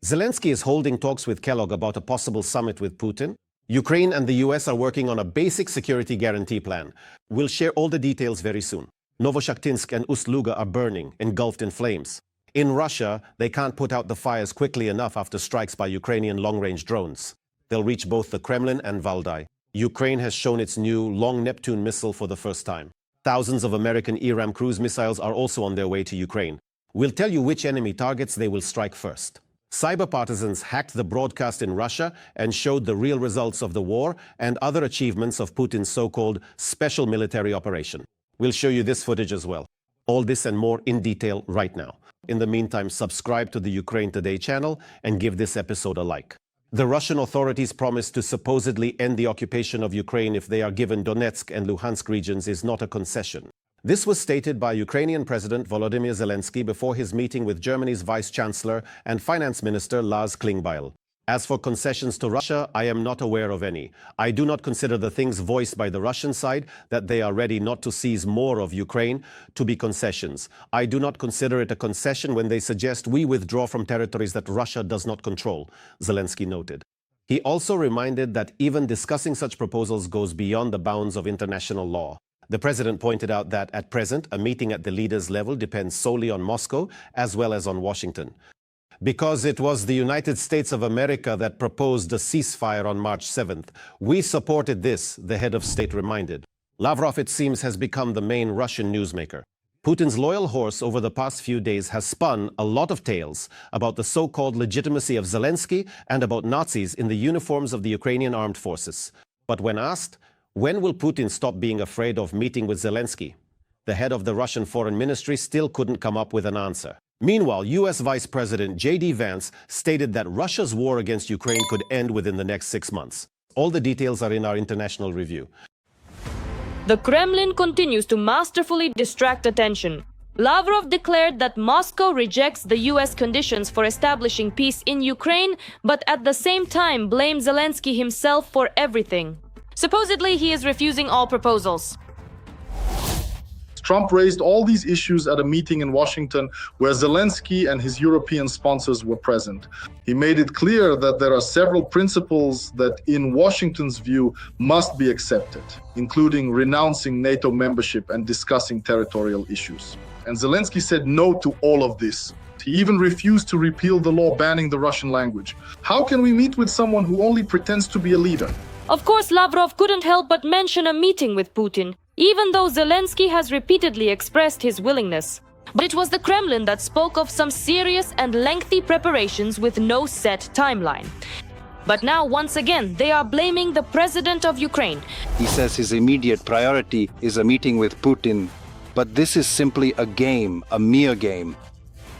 Zelensky is holding talks with Kellogg about a possible summit with Putin. Ukraine and the US are working on a basic security guarantee plan. We'll share all the details very soon. Novoshakhtinsk and Ust-Luga are burning, engulfed in flames. In Russia, they can't put out the fires quickly enough after strikes by Ukrainian long-range drones. They'll reach both the Kremlin and Valdai. Ukraine has shown its new long Neptune missile for the first time. Thousands of American ERAM cruise missiles are also on their way to Ukraine. We'll tell you which enemy targets they will strike first. Cyber partisans hacked the broadcast in Russia and showed the real results of the war and other achievements of Putin's so-called special military operation. We'll show you this footage as well. All this and more in detail right now. In the meantime, subscribe to the Ukraine Today channel and give this episode a like. The Russian authorities promised to supposedly end the occupation of Ukraine if they are given Donetsk and Luhansk regions is not a concession. This was stated by Ukrainian President Volodymyr Zelensky before his meeting with Germany's Vice-Chancellor and Finance Minister Lars Klingbeil. As for concessions to Russia, I am not aware of any. I do not consider the things voiced by the Russian side, that they are ready not to seize more of Ukraine, to be concessions. I do not consider it a concession when they suggest we withdraw from territories that Russia does not control, Zelensky noted. He also reminded that even discussing such proposals goes beyond the bounds of international law. The president pointed out that, at present, a meeting at the leaders' level depends solely on Moscow as well as on Washington. Because it was the United States of America that proposed a ceasefire on March 7th. We supported this, the head of state reminded. Lavrov, it seems, has become the main Russian newsmaker. Putin's loyal horse over the past few days has spun a lot of tales about the so-called legitimacy of Zelensky and about Nazis in the uniforms of the Ukrainian armed forces. But when asked, when will Putin stop being afraid of meeting with Zelensky? The head of the Russian Foreign Ministry still couldn't come up with an answer. Meanwhile, US Vice President J.D. Vance stated that Russia's war against Ukraine could end within the next 6 months. All the details are in our international review. The Kremlin continues to masterfully distract attention. Lavrov declared that Moscow rejects the US conditions for establishing peace in Ukraine, but at the same time blames Zelensky himself for everything. Supposedly, he is refusing all proposals. Trump raised all these issues at a meeting in Washington where Zelensky and his European sponsors were present. He made it clear that there are several principles that, in Washington's view, must be accepted, including renouncing NATO membership and discussing territorial issues. And Zelensky said no to all of this. He even refused to repeal the law banning the Russian language. How can we meet with someone who only pretends to be a leader? Of course, Lavrov couldn't help but mention a meeting with Putin, even though Zelensky has repeatedly expressed his willingness. But it was the Kremlin that spoke of some serious and lengthy preparations with no set timeline. But now, once again, they are blaming the president of Ukraine. He says his immediate priority is a meeting with Putin. But this is simply a game, a mere game.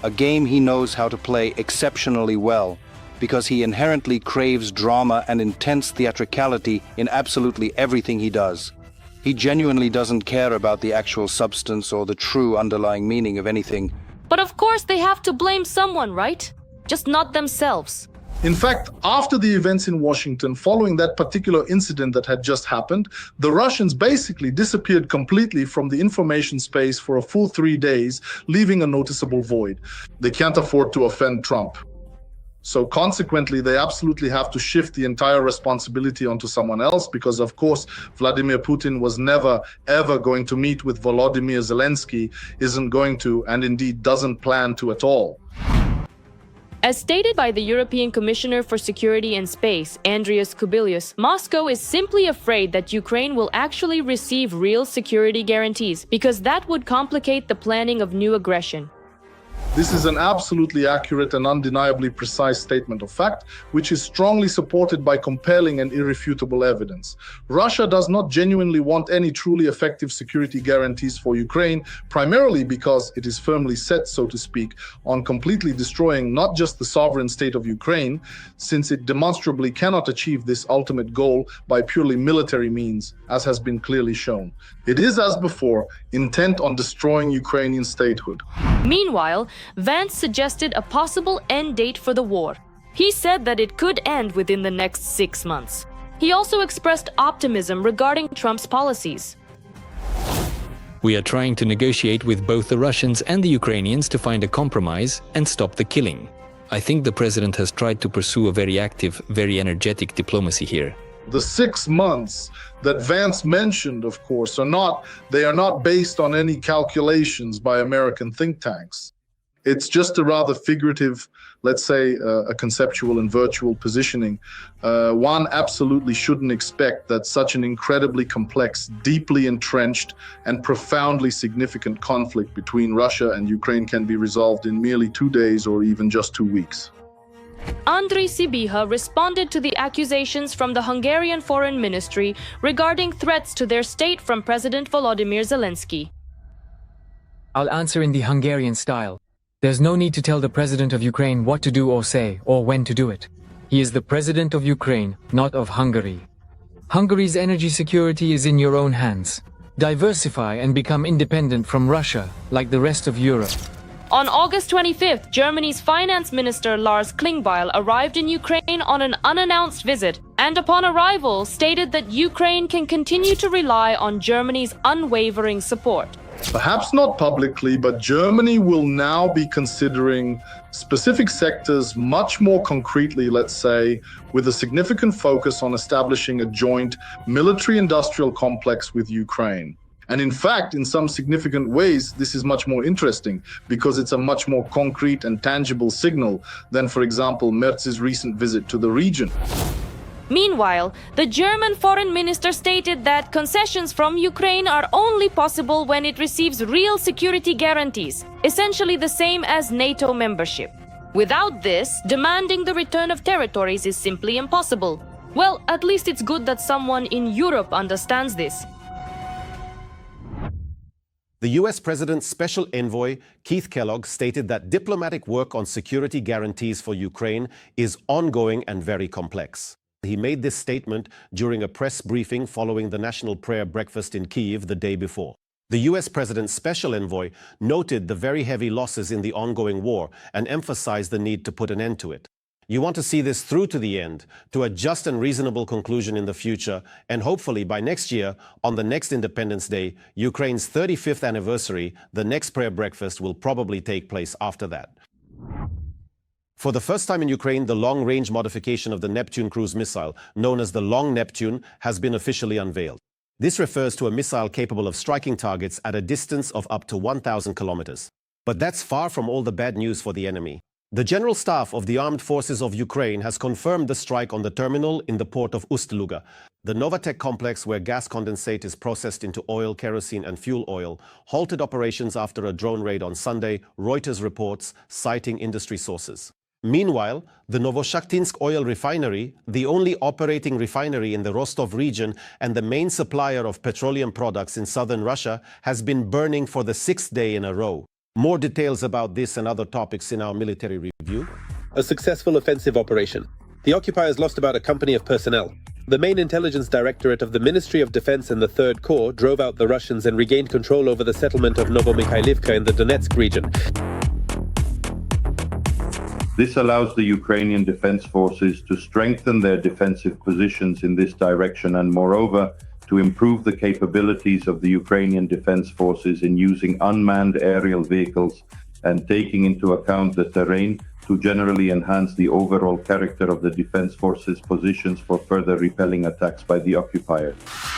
A game he knows how to play exceptionally well, because he inherently craves drama and intense theatricality in absolutely everything he does. He genuinely doesn't care about the actual substance or the true underlying meaning of anything. But of course they have to blame someone, right? Just not themselves. In fact, after the events in Washington, following that particular incident that had just happened, the Russians basically disappeared completely from the information space for a full 3 days, leaving a noticeable void. They can't afford to offend Trump. So consequently, they absolutely have to shift the entire responsibility onto someone else because, of course, Vladimir Putin was never, ever going to meet with Volodymyr Zelensky, isn't going to, and indeed doesn't plan to at all. As stated by the European Commissioner for Security and Space, Andrius Kubilius, Moscow is simply afraid that Ukraine will actually receive real security guarantees because that would complicate the planning of new aggression. This is an absolutely accurate and undeniably precise statement of fact, which is strongly supported by compelling and irrefutable evidence. Russia does not genuinely want any truly effective security guarantees for Ukraine, primarily because it is firmly set, so to speak, on completely destroying not just the sovereign state of Ukraine, since it demonstrably cannot achieve this ultimate goal by purely military means, as has been clearly shown. It is, as before, intent on destroying Ukrainian statehood. Meanwhile, Vance suggested a possible end date for the war. He said that it could end within the next 6 months. He also expressed optimism regarding Trump's policies. We are trying to negotiate with both the Russians and the Ukrainians to find a compromise and stop the killing. I think the president has tried to pursue a very active, very energetic diplomacy here. The 6 months that Vance mentioned, of course, are not based on any calculations by American think tanks. It's just a rather figurative, let's say, a conceptual and virtual positioning. One absolutely shouldn't expect that such an incredibly complex, deeply entrenched, and profoundly significant conflict between Russia and Ukraine can be resolved in merely 2 days or even just 2 weeks. Andriy Sibiha responded to the accusations from the Hungarian Foreign Ministry regarding threats to their state from President Volodymyr Zelensky. I'll answer in the Hungarian style. There's no need to tell the president of Ukraine what to do or say, or when to do it. He is the president of Ukraine, not of Hungary. Hungary's energy security is in your own hands. Diversify and become independent from Russia, like the rest of Europe. On August 25th, Germany's finance minister Lars Klingbeil arrived in Ukraine on an unannounced visit, and upon arrival stated that Ukraine can continue to rely on Germany's unwavering support. Perhaps not publicly, but Germany will now be considering specific sectors much more concretely, let's say, with a significant focus on establishing a joint military-industrial complex with Ukraine. And in fact, in some significant ways, this is much more interesting because it's a much more concrete and tangible signal than, for example, Merz's recent visit to the region. Meanwhile, the German foreign minister stated that concessions from Ukraine are only possible when it receives real security guarantees, essentially the same as NATO membership. Without this, demanding the return of territories is simply impossible. Well, at least it's good that someone in Europe understands this. The US President's special envoy, Keith Kellogg, stated that diplomatic work on security guarantees for Ukraine is ongoing and very complex. He made this statement during a press briefing following the National Prayer Breakfast in Kyiv the day before. The US President's special envoy noted the very heavy losses in the ongoing war and emphasized the need to put an end to it. You want to see this through to the end, to a just and reasonable conclusion in the future, and hopefully by next year, on the next Independence Day, Ukraine's 35th anniversary, the next prayer breakfast will probably take place after that. For the first time in Ukraine, the long-range modification of the Neptune cruise missile, known as the Long Neptune, has been officially unveiled. This refers to a missile capable of striking targets at a distance of up to 1,000 kilometers. But that's far from all the bad news for the enemy. The General Staff of the Armed Forces of Ukraine has confirmed the strike on the terminal in the port of Ust-Luga, the Novatek complex where gas condensate is processed into oil, kerosene and fuel oil, halted operations after a drone raid on Sunday, Reuters reports, citing industry sources. Meanwhile, the Novochakhtinsk oil refinery, the only operating refinery in the Rostov region and the main supplier of petroleum products in southern Russia, has been burning for the 6th day in a row. More details about this and other topics in our military review. A successful offensive operation. The occupiers lost about a company of personnel. The main intelligence directorate of the Ministry of Defense and the Third Corps drove out the Russians and regained control over the settlement of Novomikhailivka in the Donetsk region. This allows the Ukrainian defense forces to strengthen their defensive positions in this direction and, moreover, to improve the capabilities of the Ukrainian defense forces in using unmanned aerial vehicles and taking into account the terrain to generally enhance the overall character of the defense forces' positions for further repelling attacks by the occupiers.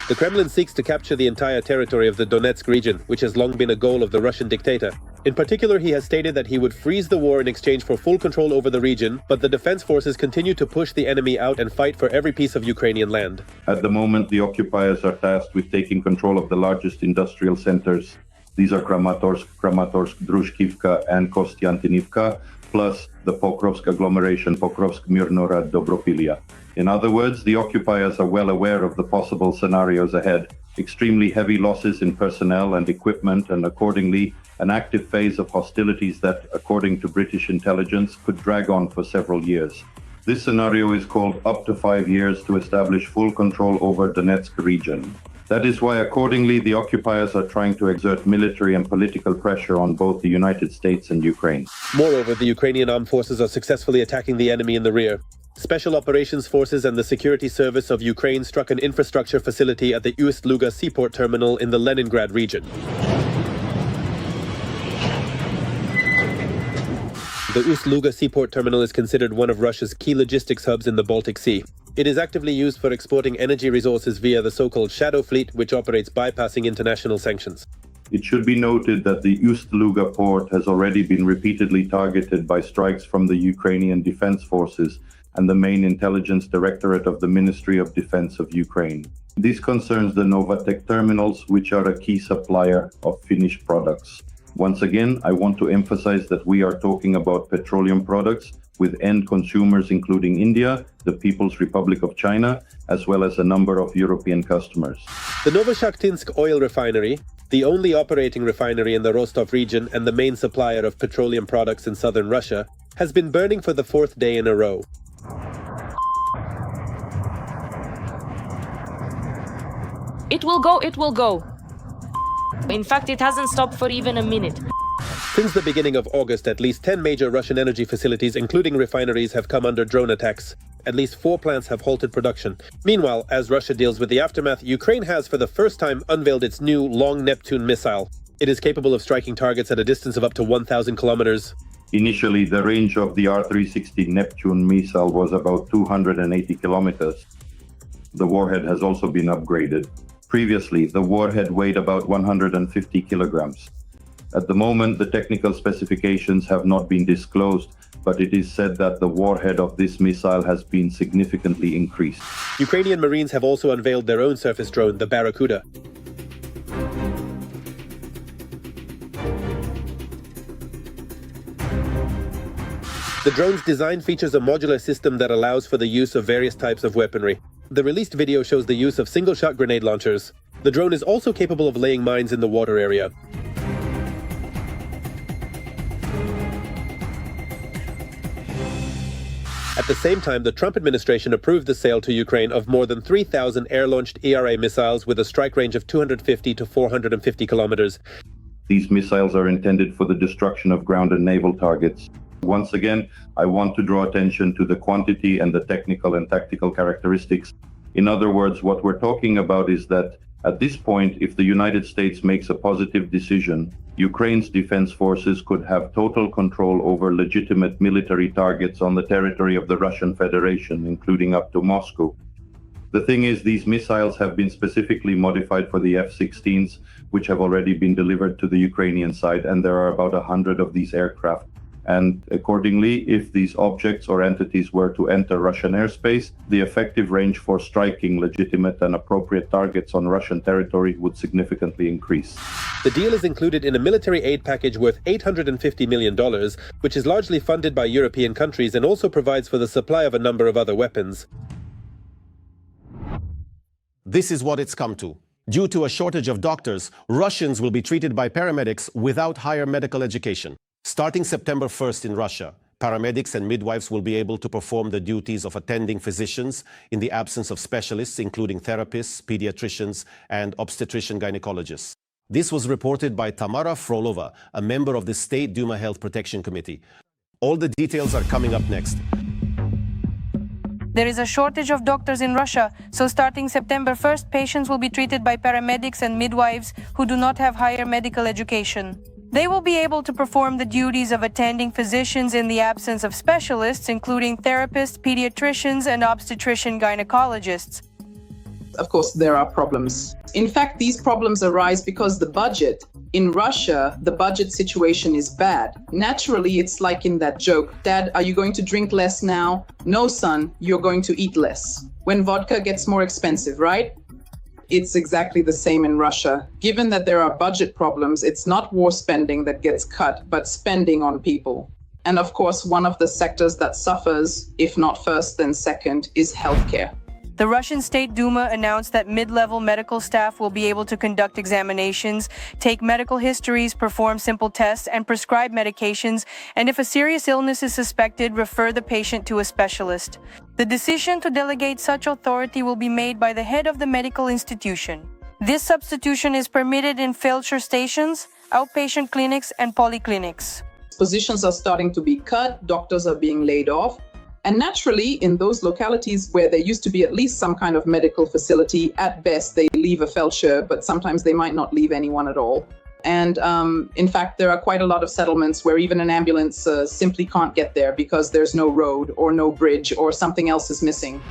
The Kremlin seeks to capture the entire territory of the Donetsk region, which has long been a goal of the Russian dictator. In particular, he has stated that he would freeze the war in exchange for full control over the region, but the defense forces continue to push the enemy out and fight for every piece of Ukrainian land. At the moment, the occupiers are tasked with taking control of the largest industrial centers. These are Kramatorsk, Drushkivka, and Kostyantinivka, plus the Pokrovsk agglomeration, Pokrovsk, Mirnorad, Dobropilia. In other words, the occupiers are well aware of the possible scenarios ahead, extremely heavy losses in personnel and equipment, and accordingly, an active phase of hostilities that, according to British intelligence, could drag on for several years. This scenario is called up to 5 years to establish full control over Donetsk region. That is why, accordingly, the occupiers are trying to exert military and political pressure on both the United States and Ukraine. Moreover, the Ukrainian armed forces are successfully attacking the enemy in the rear. Special Operations Forces and the Security Service of Ukraine struck an infrastructure facility at the Ust-Luga seaport terminal in the Leningrad region. The Ust-Luga seaport terminal is considered one of Russia's key logistics hubs in the Baltic Sea. It is actively used for exporting energy resources via the so-called Shadow Fleet, which operates bypassing international sanctions. It should be noted that the Ust-Luga port has already been repeatedly targeted by strikes from the Ukrainian Defense Forces and the main intelligence directorate of the Ministry of Defense of Ukraine. This concerns the Novatek terminals, which are a key supplier of finished products. Once again, I want to emphasize that we are talking about petroleum products with end consumers including India, the People's Republic of China, as well as a number of European customers. The Novoshakhtinsk oil refinery, the only operating refinery in the Rostov region and the main supplier of petroleum products in southern Russia, has been burning for the fourth day in a row. It will go, it will go. In fact, it hasn't stopped for even a minute. Since the beginning of August, at least 10 major Russian energy facilities, including refineries, have come under drone attacks. At least 4 plants have halted production. Meanwhile, as Russia deals with the aftermath, Ukraine has for the first time unveiled its new Long Neptune missile. It is capable of striking targets at a distance of up to 1,000 kilometers. Initially, the range of the R-360 Neptune missile was about 280 kilometers. The warhead has also been upgraded. Previously, the warhead weighed about 150 kilograms. At the moment, the technical specifications have not been disclosed, but it is said that the warhead of this missile has been significantly increased. Ukrainian Marines have also unveiled their own surface drone, the Barracuda. The drone's design features a modular system that allows for the use of various types of weaponry. The released video shows the use of single-shot grenade launchers. The drone is also capable of laying mines in the water area. At the same time, the Trump administration approved the sale to Ukraine of more than 3,000 air-launched ERA missiles with a strike range of 250 to 450 kilometers. These missiles are intended for the destruction of ground and naval targets. Once again, I want to draw attention to the quantity and the technical and tactical characteristics. In other words, what we're talking about is that at this point, if the United States makes a positive decision, Ukraine's defense forces could have total control over legitimate military targets on the territory of the Russian Federation, including up to Moscow. The thing is, these missiles have been specifically modified for the F-16s, which have already been delivered to the Ukrainian side, and there are about 100 of these aircraft. And accordingly, if these objects or entities were to enter Russian airspace, the effective range for striking legitimate and appropriate targets on Russian territory would significantly increase. The deal is included in a military aid package worth $850 million, which is largely funded by European countries and also provides for the supply of a number of other weapons. This is what it's come to. Due to a shortage of doctors, Russians will be treated by paramedics without higher medical education. Starting September 1st in Russia, paramedics and midwives will be able to perform the duties of attending physicians in the absence of specialists, including therapists, pediatricians, and obstetrician-gynecologists. This was reported by Tamara Frolova, a member of the State Duma Health Protection Committee. All the details are coming up next. There is a shortage of doctors in Russia, so starting September 1st, patients will be treated by paramedics and midwives who do not have higher medical education. They will be able to perform the duties of attending physicians in the absence of specialists, including therapists, pediatricians, and obstetrician-gynecologists. Of course, there are problems. In fact, these problems arise because the budget in Russia, the budget situation is bad. Naturally, it's like in that joke, Dad, are you going to drink less now? No, son, you're going to eat less. When vodka gets more expensive, right? It's exactly the same in Russia. Given that there are budget problems, it's not war spending that gets cut, but spending on people. And of course, one of the sectors that suffers, if not first, then second, is healthcare. The Russian State Duma announced that mid-level medical staff will be able to conduct examinations, take medical histories, perform simple tests, and prescribe medications, and if a serious illness is suspected, refer the patient to a specialist. The decision to delegate such authority will be made by the head of the medical institution. This substitution is permitted in feldsher stations, outpatient clinics, and polyclinics. Positions are starting to be cut, doctors are being laid off. And naturally, in those localities where there used to be at least some kind of medical facility, at best they leave a feldsher, but sometimes they might not leave anyone at all. And in fact, there are quite a lot of settlements where even an ambulance simply can't get there because there's no road or no bridge or something else is missing.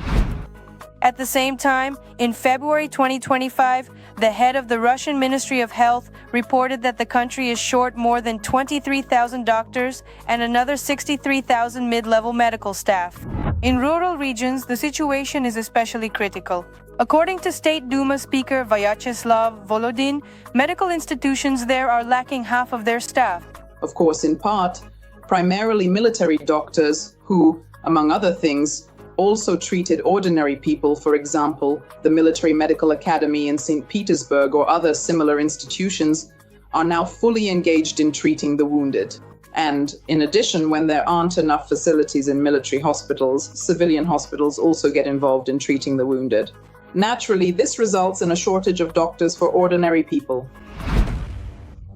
At the same time, in February 2025, the head of the Russian Ministry of Health reported that the country is short more than 23,000 doctors and another 63,000 mid-level medical staff. In rural regions, the situation is especially critical. According to State Duma Speaker Vyacheslav Volodin, medical institutions there are lacking half of their staff. Of course, in part, primarily military doctors who, among other things, also treated ordinary people, for example, the Military Medical Academy in St. Petersburg or other similar institutions, are now fully engaged in treating the wounded. And in addition, when there aren't enough facilities in military hospitals, civilian hospitals also get involved in treating the wounded. Naturally, this results in a shortage of doctors for ordinary people.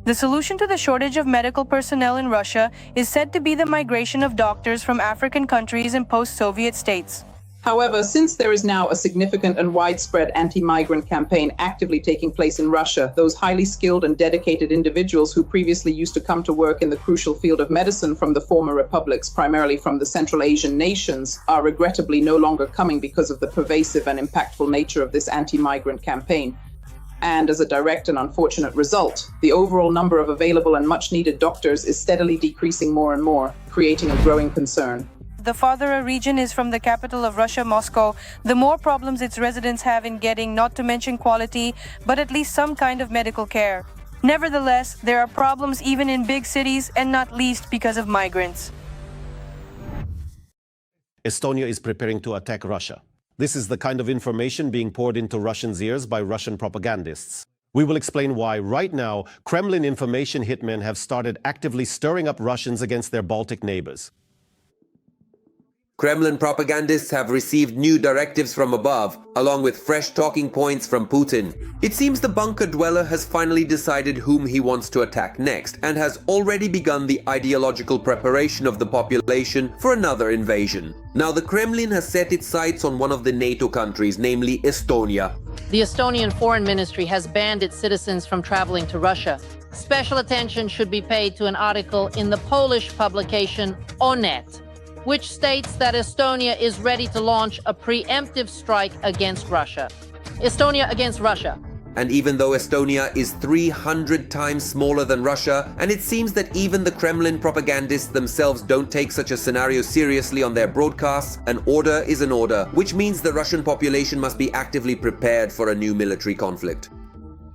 The solution to the shortage of medical personnel in Russia is said to be the migration of doctors from African countries and post-Soviet states. However, since there is now a significant and widespread anti-migrant campaign actively taking place in Russia, those highly skilled and dedicated individuals who previously used to come to work in the crucial field of medicine from the former republics, primarily from the Central Asian nations, are regrettably no longer coming because of the pervasive and impactful nature of this anti-migrant campaign. And as a direct and unfortunate result, the overall number of available and much-needed doctors is steadily decreasing more and more, creating a growing concern. The farther a region is from the capital of Russia, Moscow, the more problems its residents have in getting, not to mention quality, but at least some kind of medical care. Nevertheless, there are problems even in big cities, and not least because of migrants. Estonia is preparing to attack Russia. This is the kind of information being poured into Russians' ears by Russian propagandists. We will explain why right now Kremlin information hitmen have started actively stirring up Russians against their Baltic neighbors. Kremlin propagandists have received new directives from above, along with fresh talking points from Putin. It seems the bunker dweller has finally decided whom he wants to attack next, and has already begun the ideological preparation of the population for another invasion. Now, the Kremlin has set its sights on one of the NATO countries, namely Estonia. The Estonian Foreign Ministry has banned its citizens from traveling to Russia. Special attention should be paid to an article in the Polish publication Onet, which states that Estonia is ready to launch a preemptive strike against Russia. Estonia against Russia. And even though Estonia is 300 times smaller than Russia, and it seems that even the Kremlin propagandists themselves don't take such a scenario seriously on their broadcasts, an order is an order, which means the Russian population must be actively prepared for a new military conflict.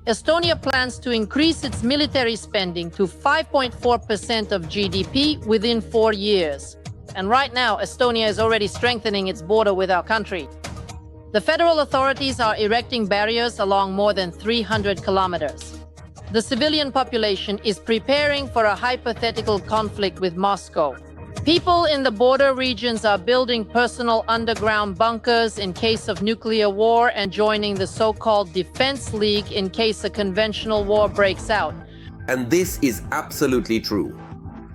Estonia plans to increase its military spending to 5.4% of GDP within 4 years. And right now, Estonia is already strengthening its border with our country. The federal authorities are erecting barriers along more than 300 kilometers. The civilian population is preparing for a hypothetical conflict with Moscow. People in the border regions are building personal underground bunkers in case of nuclear war and joining the so-called Defense League in case a conventional war breaks out. And this is absolutely true.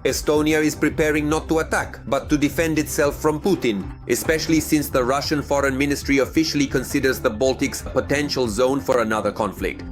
Estonia is preparing not to attack, but to defend itself from Putin, especially since the Russian Foreign Ministry officially considers the Baltics a potential zone for another conflict.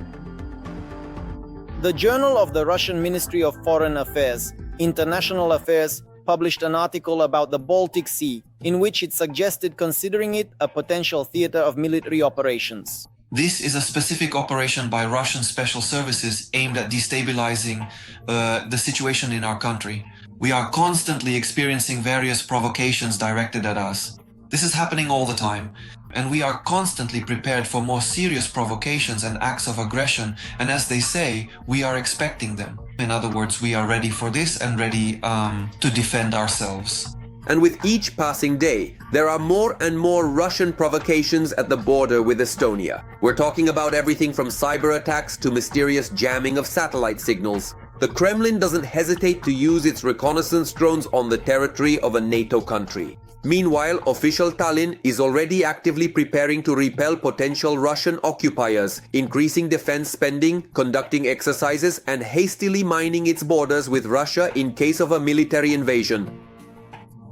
The Journal of the Russian Ministry of Foreign Affairs, International Affairs, published an article about the Baltic Sea, in which it suggested considering it a potential theater of military operations. This is a specific operation by Russian special services aimed at destabilizing the situation in our country. We are constantly experiencing various provocations directed at us. This is happening all the time, and we are constantly prepared for more serious provocations and acts of aggression, and as they say, we are expecting them. In other words, we are ready for this and ready to defend ourselves. And with each passing day, there are more and more Russian provocations at the border with Estonia. We're talking about everything from cyber attacks to mysterious jamming of satellite signals. The Kremlin doesn't hesitate to use its reconnaissance drones on the territory of a NATO country. Meanwhile, official Tallinn is already actively preparing to repel potential Russian occupiers, increasing defense spending, conducting exercises, and hastily mining its borders with Russia in case of a military invasion.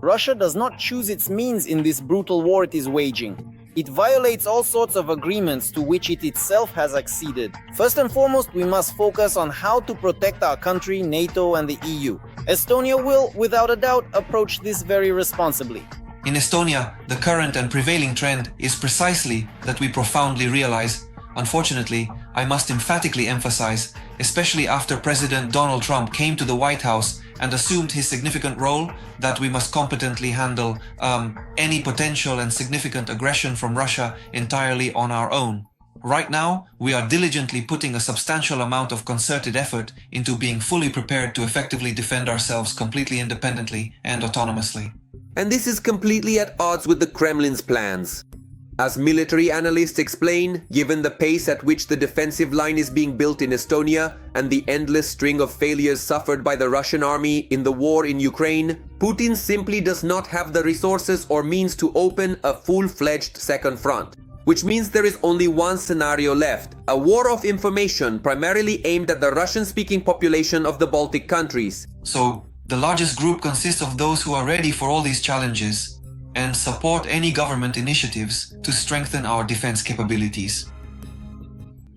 Russia does not choose its means in this brutal war it is waging. It violates all sorts of agreements to which it itself has acceded. First and foremost, we must focus on how to protect our country, NATO, and the EU. Estonia will, without a doubt, approach this very responsibly. In Estonia, the current and prevailing trend is precisely that we profoundly realize. Unfortunately, I must emphatically emphasize, especially after President Donald Trump came to the White House and assumed his significant role, that we must competently handle any potential and significant aggression from Russia entirely on our own. Right now, we are diligently putting a substantial amount of concerted effort into being fully prepared to effectively defend ourselves completely independently and autonomously. And this is completely at odds with the Kremlin's plans. As military analysts explain, given the pace at which the defensive line is being built in Estonia and the endless string of failures suffered by the Russian army in the war in Ukraine, Putin simply does not have the resources or means to open a full-fledged second front. Which means there is only one scenario left, a war of information primarily aimed at the Russian-speaking population of the Baltic countries. So, the largest group consists of those who are ready for all these challenges and support any government initiatives to strengthen our defense capabilities.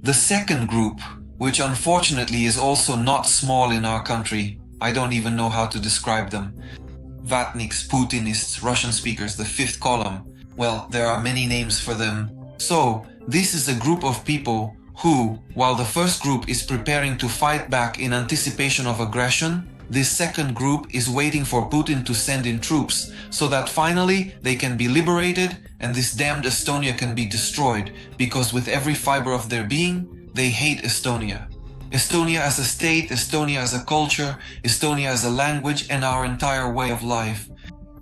The second group, which unfortunately is also not small in our country, I don't even know how to describe them. Vatniks, Putinists, Russian speakers, the fifth column. Well, there are many names for them. So, this is a group of people who, while the first group is preparing to fight back in anticipation of aggression, this second group is waiting for Putin to send in troops so that finally they can be liberated and this damned Estonia can be destroyed, because with every fiber of their being, they hate Estonia. Estonia as a state, Estonia as a culture, Estonia as a language, and our entire way of life.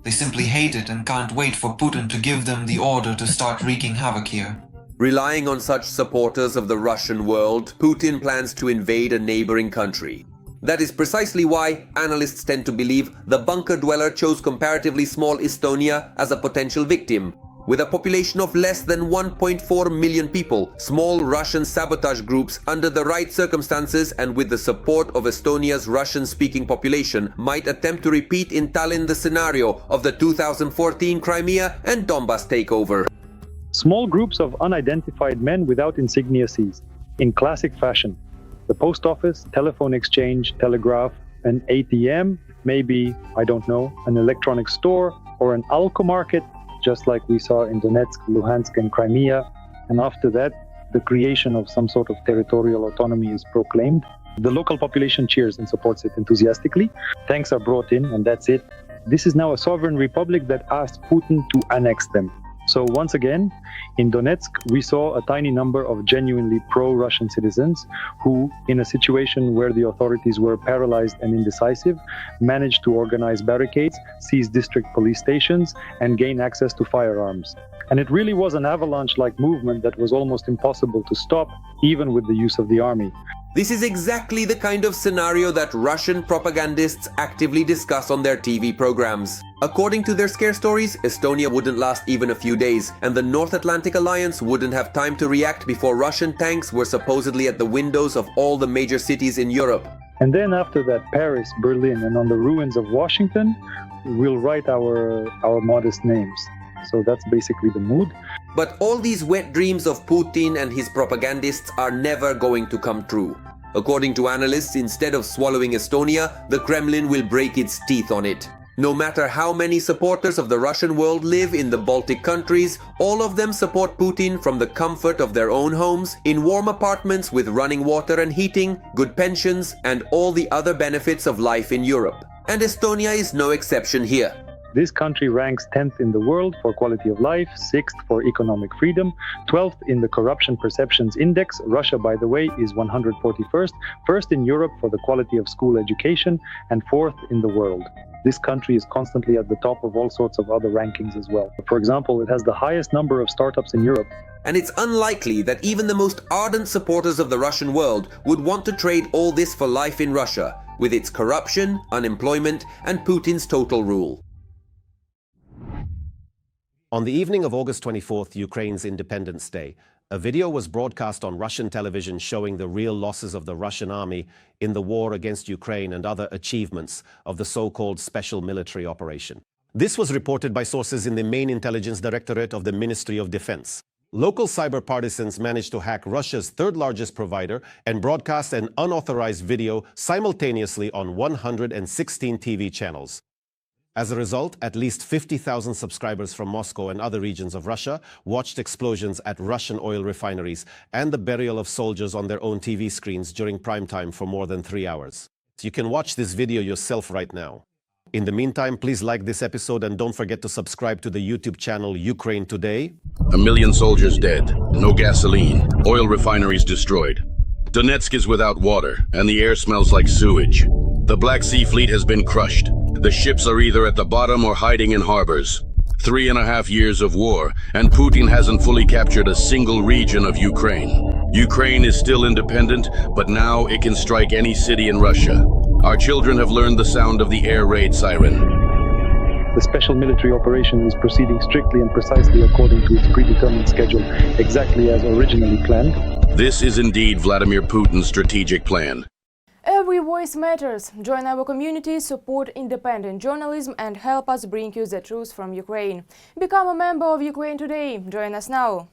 They simply hate it and can't wait for Putin to give them the order to start wreaking havoc here. Relying on such supporters of the Russian world, Putin plans to invade a neighboring country. That is precisely why analysts tend to believe the bunker dweller chose comparatively small Estonia as a potential victim. With a population of less than 1.4 million people, small Russian sabotage groups under the right circumstances and with the support of Estonia's Russian-speaking population might attempt to repeat in Tallinn the scenario of the 2014 Crimea and Donbas takeover. Small groups of unidentified men without insignia seized, in classic fashion. The post office, telephone exchange, telegraph, an ATM, maybe, I don't know, an electronic store or an alco market, just like we saw in Donetsk, Luhansk and Crimea. And after that, the creation of some sort of territorial autonomy is proclaimed. The local population cheers and supports it enthusiastically. Tanks are brought in and that's it. This is now a sovereign republic that asked Putin to annex them. So once again, in Donetsk, we saw a tiny number of genuinely pro-Russian citizens who, in a situation where the authorities were paralyzed and indecisive, managed to organize barricades, seize district police stations, and gain access to firearms. And it really was an avalanche-like movement that was almost impossible to stop, even with the use of the army. This is exactly the kind of scenario that Russian propagandists actively discuss on their TV programs. According to their scare stories, Estonia wouldn't last even a few days, and the North Atlantic Alliance wouldn't have time to react before Russian tanks were supposedly at the windows of all the major cities in Europe. And then after that, Paris, Berlin, and on the ruins of Washington, we'll write our modest names. So that's basically the mood. But all these wet dreams of Putin and his propagandists are never going to come true. According to analysts, instead of swallowing Estonia, the Kremlin will break its teeth on it. No matter how many supporters of the Russian world live in the Baltic countries, all of them support Putin from the comfort of their own homes, in warm apartments with running water and heating, good pensions, and all the other benefits of life in Europe. And Estonia is no exception here. This country ranks 10th in the world for quality of life, 6th for economic freedom, 12th in the Corruption Perceptions Index. Russia, by the way, is 141st, first in Europe for the quality of school education, and 4th in the world. This country is constantly at the top of all sorts of other rankings as well. For example, it has the highest number of startups in Europe. And it's unlikely that even the most ardent supporters of the Russian world would want to trade all this for life in Russia, with its corruption, unemployment, and Putin's total rule. On the evening of August 24th, Ukraine's Independence Day, a video was broadcast on Russian television showing the real losses of the Russian army in the war against Ukraine and other achievements of the so-called special military operation. This was reported by sources in the main intelligence directorate of the Ministry of Defense. Local cyber partisans managed to hack Russia's third-largest provider and broadcast an unauthorized video simultaneously on 116 TV channels. As a result, at least 50,000 subscribers from Moscow and other regions of Russia watched explosions at Russian oil refineries and the burial of soldiers on their own TV screens during prime time for more than 3 hours. You can watch this video yourself right now. In the meantime, please like this episode and don't forget to subscribe to the YouTube channel Ukraine Today. 1 million soldiers dead, no gasoline, oil refineries destroyed. Donetsk is without water, and the air smells like sewage. The Black Sea Fleet has been crushed. The ships are either at the bottom or hiding in harbors. 3.5 years of war, and Putin hasn't fully captured a single region of Ukraine. Ukraine is still independent, but now it can strike any city in Russia. Our children have learned the sound of the air raid siren. The special military operation is proceeding strictly and precisely according to its predetermined schedule, exactly as originally planned. This is indeed Vladimir Putin's strategic plan. Every voice matters. Join our community, support independent journalism and help us bring you the truth from Ukraine. Become a member of Ukraine Today. Join us now.